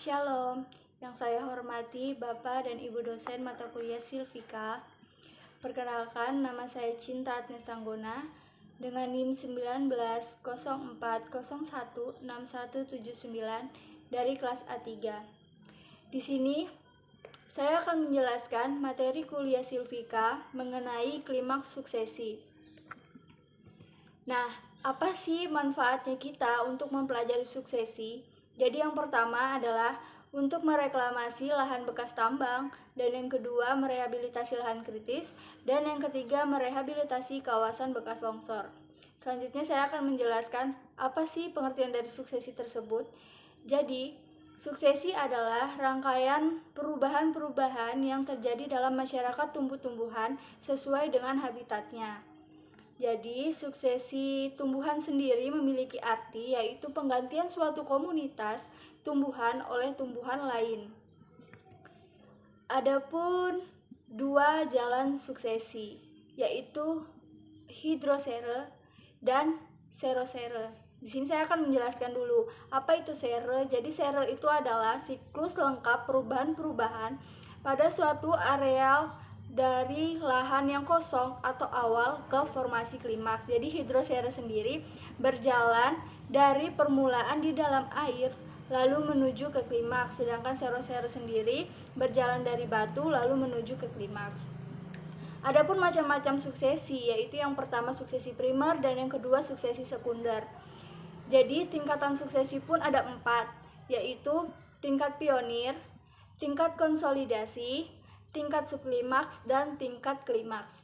Shalom, yang saya hormati Bapak dan Ibu dosen mata kuliah Silvika. Perkenalkan, nama saya Cinta Agnes Anggona dengan NIM 1904016179 dari kelas A3. Di sini saya akan menjelaskan materi kuliah Silvika mengenai klimaks suksesi. Nah, apa sih manfaatnya kita untuk mempelajari suksesi? Jadi yang pertama adalah untuk mereklamasi lahan bekas tambang, dan yang kedua merehabilitasi lahan kritis, dan yang ketiga merehabilitasi kawasan bekas longsor. Selanjutnya saya akan menjelaskan apa sih pengertian dari suksesi tersebut. Jadi, suksesi adalah rangkaian perubahan-perubahan yang terjadi dalam masyarakat tumbuh-tumbuhan sesuai dengan habitatnya. Jadi, suksesi tumbuhan sendiri memiliki arti yaitu penggantian suatu komunitas tumbuhan oleh tumbuhan lain. Adapun dua jalan suksesi, yaitu hidrosere dan xerosere. Di sini saya akan menjelaskan dulu apa itu sere. Jadi sere itu adalah siklus lengkap perubahan-perubahan pada suatu areal dari lahan yang kosong atau awal ke formasi klimaks. Jadi hidrosere sendiri berjalan dari permulaan di dalam air lalu menuju ke klimaks, sedangkan xerosere sendiri berjalan dari batu lalu menuju ke klimaks. Adapun macam-macam suksesi, yaitu yang pertama suksesi primer dan yang kedua suksesi sekunder. Jadi tingkatan suksesi pun ada 4, yaitu tingkat pionir, tingkat konsolidasi, tingkat subklimaks, dan tingkat klimaks.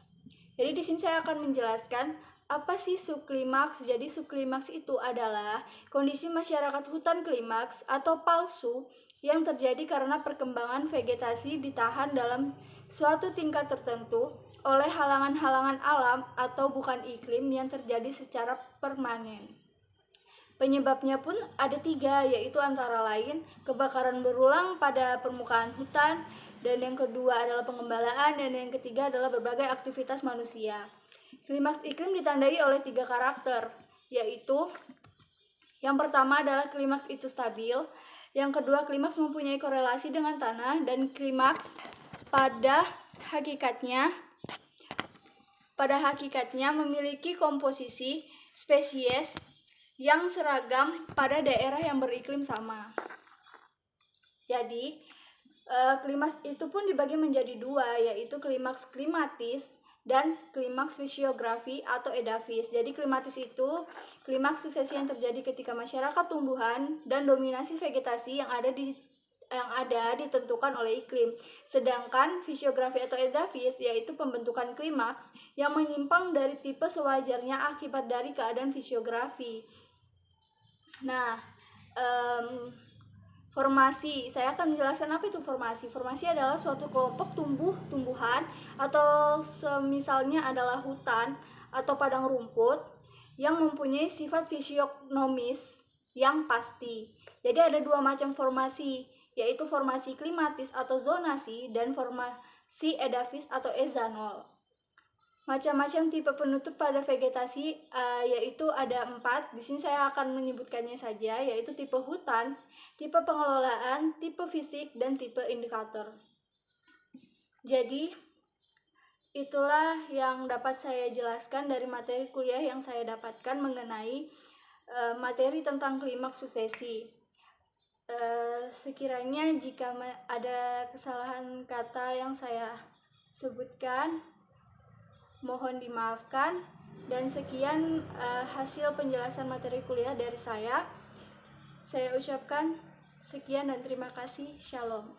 Jadi di sini saya akan menjelaskan apa sih subklimaks. Jadi subklimaks itu adalah kondisi masyarakat hutan klimaks atau palsu yang terjadi karena perkembangan vegetasi ditahan dalam suatu tingkat tertentu oleh halangan-halangan alam atau bukan iklim yang terjadi secara permanen. Penyebabnya pun ada 3, yaitu antara lain kebakaran berulang pada permukaan hutan, dan yang kedua adalah pengembalaan, dan yang ketiga adalah berbagai aktivitas manusia. Klimaks iklim ditandai oleh 3 karakter, yaitu yang pertama adalah klimaks itu stabil, yang kedua klimaks mempunyai korelasi dengan tanah, dan klimaks pada hakikatnya memiliki komposisi spesies yang seragam pada daerah yang beriklim sama. Jadi klimaks itu pun dibagi menjadi 2, yaitu klimaks klimatis dan klimaks fisiografi atau edafis. Jadi klimatis itu klimaks suksesi yang terjadi ketika masyarakat tumbuhan dan dominasi vegetasi yang ada ditentukan oleh iklim. Sedangkan fisiografi atau edafis yaitu pembentukan klimaks yang menyimpang dari tipe sewajarnya akibat dari keadaan fisiografi. Nah, formasi, saya akan menjelaskan apa itu formasi. Formasi adalah suatu kelompok tumbuhan atau semisalnya adalah hutan atau padang rumput yang mempunyai sifat fisionomis yang pasti. Jadi ada 2 macam formasi, yaitu formasi klimatis atau zonasi dan formasi edafis atau ezanol. Macam-macam tipe penutup pada vegetasi yaitu ada 4. Di sini saya akan menyebutkannya saja, yaitu tipe hutan, tipe pengelolaan, tipe fisik, dan tipe indikator. Jadi itulah yang dapat saya jelaskan dari materi kuliah yang saya dapatkan mengenai materi tentang klimaks suksesi. Sekiranya jika ada kesalahan kata yang saya sebutkan, mohon dimaafkan, dan sekian hasil penjelasan materi kuliah dari saya. Saya ucapkan sekian dan terima kasih. Shalom.